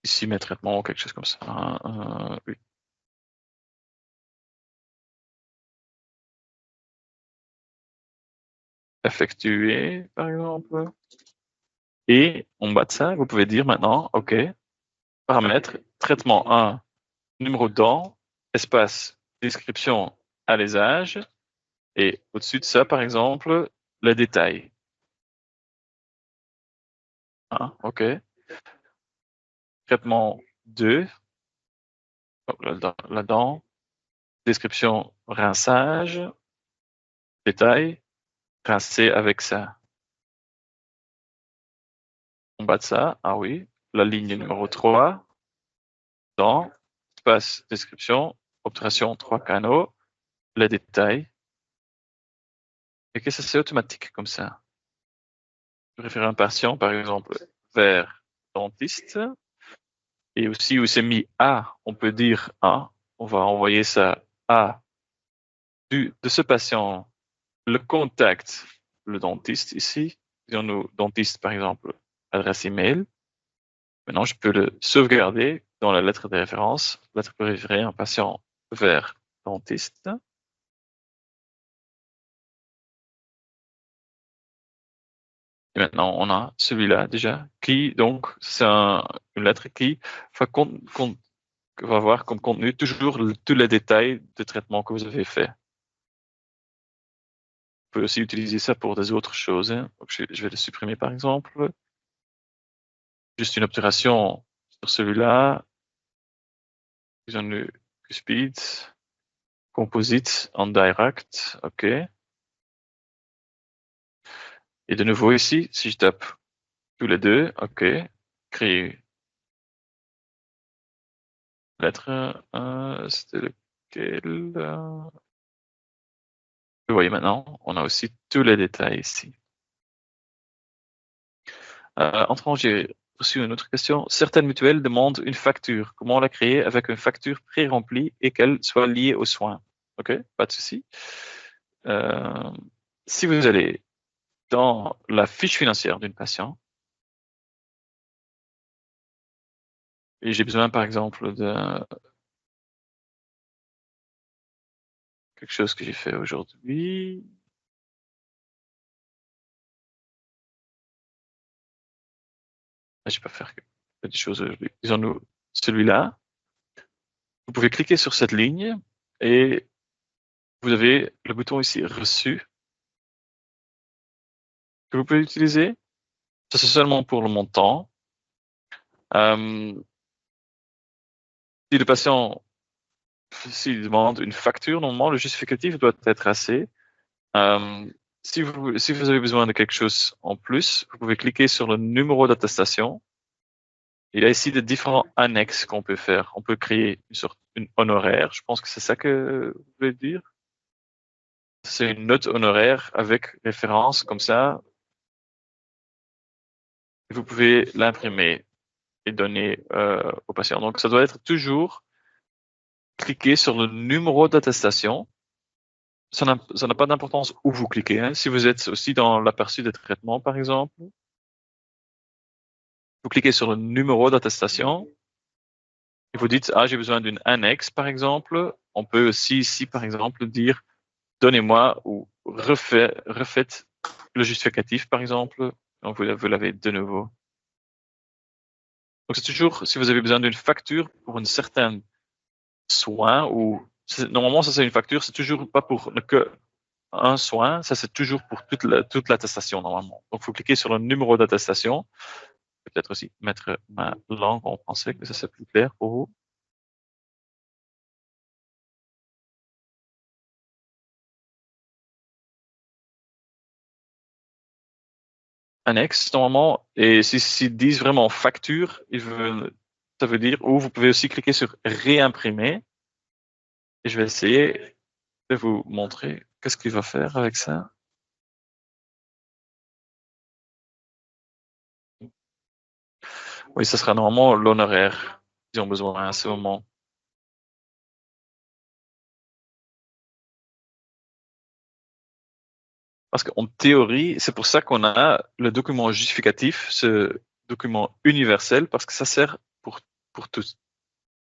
A: ici mes traitements ou quelque chose comme ça. Oui. Effectué, par exemple. Et en bas de ça, vous pouvez dire maintenant, OK, paramètre, traitement 1, numéro de dent, espace, description, alésage, et au-dessus de ça, par exemple, les détails. OK. Traitement 2, la dent, description, rinçage, détail, rincer avec ça. En bas de ça, oui, la ligne numéro 3, dent, espace, description, obturation 3 canaux, les détails, et que ça c'est automatique comme ça. Je réfère un patient, par exemple, vers dentiste, et aussi où c'est mis A, on peut dire A, on va envoyer ça à de ce patient, le contact, le dentiste ici, disons-nous dentiste par exemple, adresse email. Maintenant, je peux le sauvegarder dans la lettre de référence, lettre peut référer un patient vers dentiste. Et maintenant, on a celui-là déjà, qui donc, c'est une lettre qui va avoir comme contenu toujours tous les détails de traitement que vous avez fait. Vous pouvez aussi utiliser ça pour des autres choses. Donc, je vais le supprimer par exemple. Juste une obturation sur celui-là. Ils eu speed, composite en direct. OK. Et de nouveau ici, si je tape tous les deux, OK. Créer lettre. C'était lequel? Vous voyez maintenant, on a aussi tous les détails ici. Entrons, j'ai reçu une autre question. Certaines mutuelles demandent une facture. Comment la créer avec une facture pré-remplie et qu'elle soit liée aux soins? OK, pas de souci. Si vous allez dans la fiche financière d'une patient, et j'ai besoin, par exemple, de quelque chose que j'ai fait aujourd'hui. Je vais pas faire des choses aujourd'hui. Disons-nous celui-là. Vous pouvez cliquer sur cette ligne et vous avez le bouton ici reçu que vous pouvez utiliser. Ça, c'est seulement pour le montant. Si le patient s'il demande une facture, normalement, le justificatif doit être assez. Si vous avez besoin de quelque chose en plus, vous pouvez cliquer sur le numéro d'attestation. Il y a ici des différents annexes qu'on peut faire. On peut créer une honoraire. Je pense que c'est ça que vous voulez dire. C'est une note honoraire avec référence comme ça. Vous pouvez l'imprimer et donner au patient. Donc, ça doit être toujours cliquer sur le numéro d'attestation. Ça n'a pas d'importance où vous cliquez. Hein. Si vous êtes aussi dans l'aperçu des traitements, par exemple, vous cliquez sur le numéro d'attestation et vous dites, ah, j'ai besoin d'une annexe, par exemple. On peut aussi ici, par exemple, dire, donnez-moi ou refaites le justificatif, par exemple. Donc, vous l'avez de nouveau. Donc, c'est toujours, si vous avez besoin d'une facture pour une certaine soin ou, normalement, ça c'est une facture, c'est toujours pas pour que un soin, ça c'est toujours pour toute l'attestation, normalement. Donc, vous cliquez sur le numéro d'attestation. Peut-être aussi mettre ma langue en français, que ça c'est plus clair pour vous. Annexe, normalement, et s'ils disent vraiment facture, ça veut dire, ou vous pouvez aussi cliquer sur réimprimer, et je vais essayer de vous montrer qu'est-ce qu'il va faire avec ça. Oui, ça sera normalement l'honoraire qu'ils ont besoin à ce moment. Parce qu'en théorie, c'est pour ça qu'on a le document justificatif, ce document universel, parce que ça sert pour toutes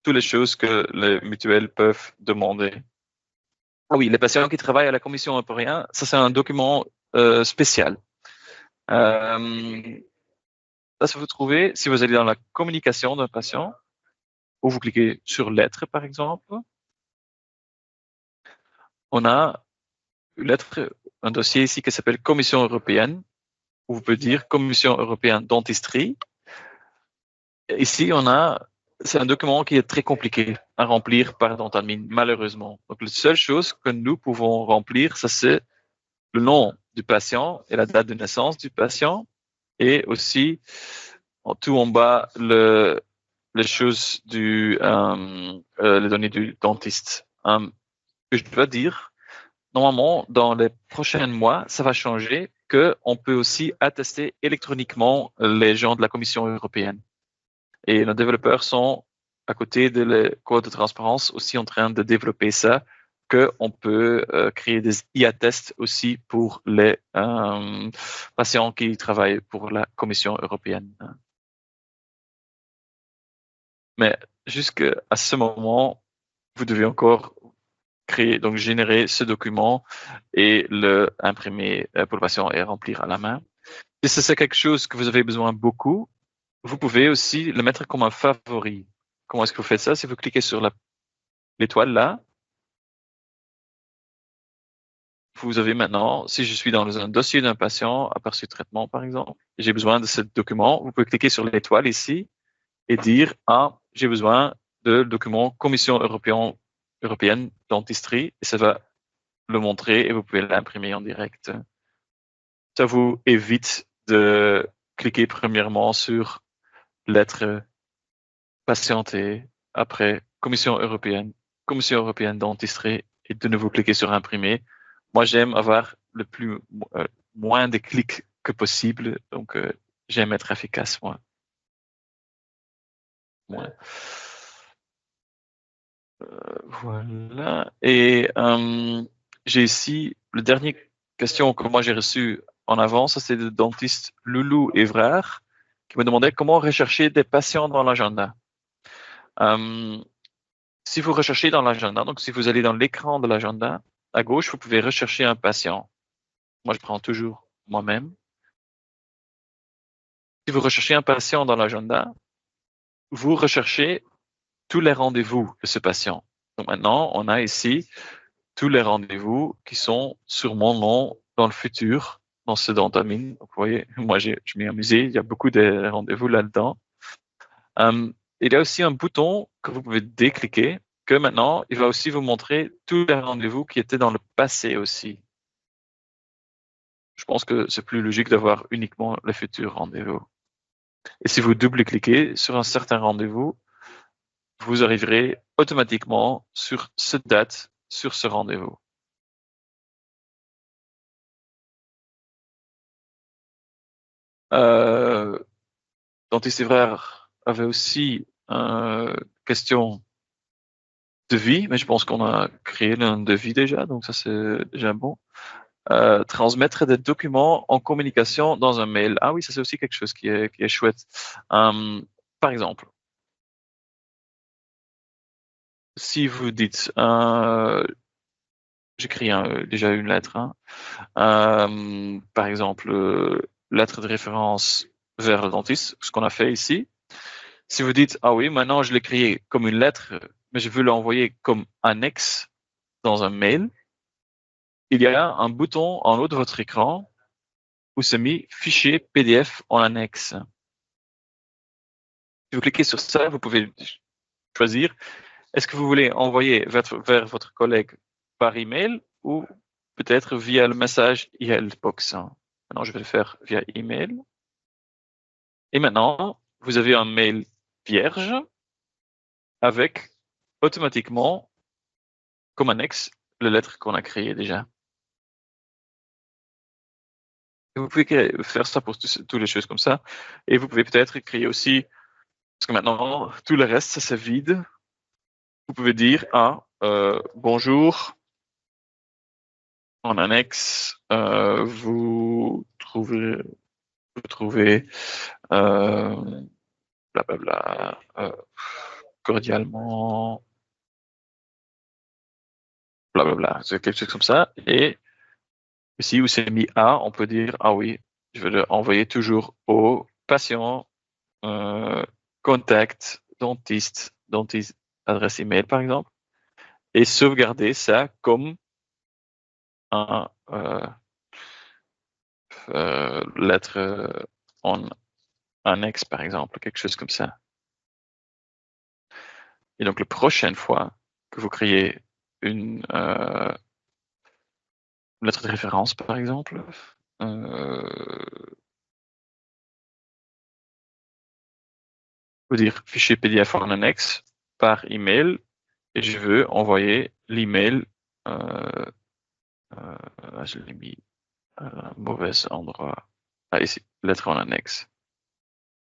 A: les choses que les mutuelles peuvent demander. Ah oui, les patients qui travaillent à la Commission européenne, ça c'est un document spécial. Ça, si vous trouvez, si vous allez dans la communication d'un patient, ou vous cliquez sur lettre par exemple, on a une lettre, un dossier ici qui s'appelle Commission européenne, où vous pouvez dire Commission européenne dentisterie. Ici, c'est un document qui est très compliqué à remplir par Dentalmine, malheureusement. Donc, la seule chose que nous pouvons remplir, ça c'est le nom du patient et la date de naissance du patient, et aussi tout en bas les choses les données du dentiste. Que je dois dire, normalement, dans les prochains mois, ça va changer qu'on peut aussi attester électroniquement les gens de la Commission européenne. Et nos développeurs sont, à côté de les codes de transparence, aussi en train de développer ça, qu'on peut créer des e-attests aussi pour les patients qui travaillent pour la Commission européenne. Mais jusqu'à ce moment, vous devez encore créer, donc générer ce document et le imprimer pour le patient et remplir à la main. Si c'est quelque chose que vous avez besoin beaucoup, vous pouvez aussi le mettre comme un favori. Comment est-ce que vous faites ça? Si vous cliquez sur l'étoile là, vous avez maintenant, si je suis dans un dossier d'un patient, aperçu traitement par exemple, et j'ai besoin de ce document, vous pouvez cliquer sur l'étoile ici et dire, ah, j'ai besoin de document Commission européenne dentisterie, et ça va le montrer et vous pouvez l'imprimer en direct. Ça vous évite de cliquer premièrement sur lettre patientée, après Commission européenne dentisterie et de nouveau cliquer sur imprimer. Moi, j'aime avoir le moins de clics que possible, donc j'aime être efficace, moi. Ouais. Voilà. Et j'ai ici le dernier question que moi j'ai reçue en avance, c'est le dentiste Loulou Evrard qui me demandait comment rechercher des patients dans l'agenda. Euh, Si vous recherchez dans l'agenda, donc si vous allez dans l'écran de l'agenda, à gauche, vous pouvez rechercher un patient. Moi, je prends toujours moi-même. Si vous recherchez un patient dans l'agenda, vous recherchez tous les rendez-vous de ce patient. Donc maintenant, on a ici tous les rendez-vous qui sont sur mon nom dans le futur, dans ce dentamine. Donc, vous voyez, moi, je m'y amusé. Il y a beaucoup de rendez-vous là-dedans. Il y a aussi un bouton que vous pouvez décliquer, que maintenant, il va aussi vous montrer tous les rendez-vous qui étaient dans le passé aussi. Je pense que c'est plus logique d'avoir uniquement les futurs rendez-vous. Et si vous double-cliquez sur un certain rendez-vous, vous arriverez automatiquement sur cette date, sur ce rendez-vous. Euh, Dentiste Evrard avait aussi une question de vie, mais je pense qu'on a créé un devis déjà, donc ça c'est déjà bon. Transmettre des documents en communication dans un mail. Ah oui, ça c'est aussi quelque chose qui est chouette. Par exemple, si vous dites, j'écris déjà une lettre, hein, par exemple, lettre de référence vers le dentiste, ce qu'on a fait ici. Si vous dites, ah oui, maintenant je l'ai créé comme une lettre, mais je veux l'envoyer comme annexe dans un mail, il y a un bouton en haut de votre écran où c'est mis fichier PDF en annexe. Si vous cliquez sur ça, vous pouvez choisir est-ce que vous voulez envoyer vers votre collègue par email ou peut-être via le message Mailbox. Maintenant, je vais le faire via email. Et maintenant, vous avez un mail vierge avec automatiquement comme annexe les lettres qu'on a créées déjà. Et vous pouvez faire ça pour toutes les choses comme ça. Et vous pouvez peut-être créer aussi, parce que maintenant, tout le reste, ça c'est vide. Vous pouvez dire, bonjour, en annexe, vous trouvez, blablabla, cordialement, blablabla. C'est quelque chose comme ça. Et ici où c'est mis A, on peut dire, ah oui, je vais le envoyer toujours au patient, contact, dentiste, adresse email par exemple, et sauvegarder ça comme un lettre en annexe par exemple, quelque chose comme ça. Et donc la prochaine fois que vous créez une lettre de référence par exemple, vous dire fichier PDF en annexe par email et je veux envoyer l'email. Je l'ai mis à un mauvais endroit. Ah, ici, lettre en annexe.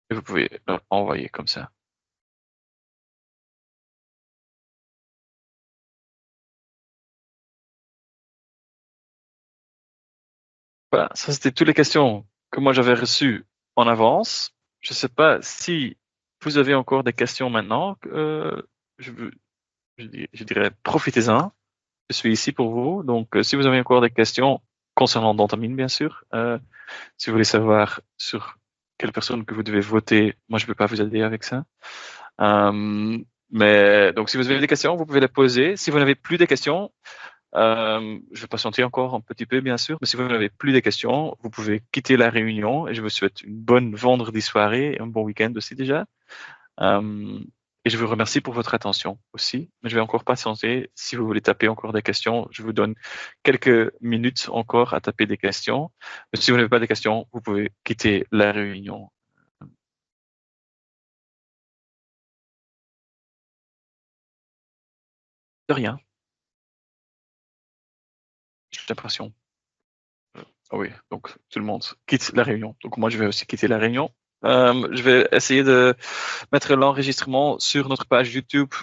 A: Et vous pouvez envoyer comme ça. Voilà, ça c'était toutes les questions que moi j'avais reçues en avance. Je ne sais pas si vous avez encore des questions maintenant. Je, je dirais profitez-en. Je suis ici pour vous. Donc, si vous avez encore des questions concernant Dentamine, bien sûr, si vous voulez savoir sur quelle personne que vous devez voter, moi, je ne peux pas vous aider avec ça. Mais donc, si vous avez des questions, vous pouvez les poser. Si vous n'avez plus de questions, je vais patienter encore un petit peu, bien sûr. Mais si vous n'avez plus de questions, vous pouvez quitter la réunion et je vous souhaite une bonne vendredi soirée et un bon week-end aussi déjà. Et je vous remercie pour votre attention aussi. Mais je vais encore patienter. Si vous voulez taper encore des questions, je vous donne quelques minutes encore à taper des questions. Mais si vous n'avez pas de questions, vous pouvez quitter la réunion. De rien, j'ai l'impression. Ah oui, donc tout le monde quitte la réunion. Donc moi, je vais aussi quitter la réunion. Je vais essayer de mettre l'enregistrement sur notre page YouTube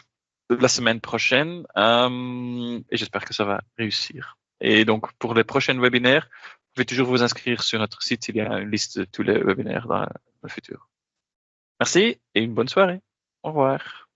A: de la semaine prochaine et j'espère que ça va réussir. Et donc, pour les prochains webinaires, vous pouvez toujours vous inscrire sur notre site. Il y a une liste de tous les webinaires dans le futur. Merci et une bonne soirée. Au revoir.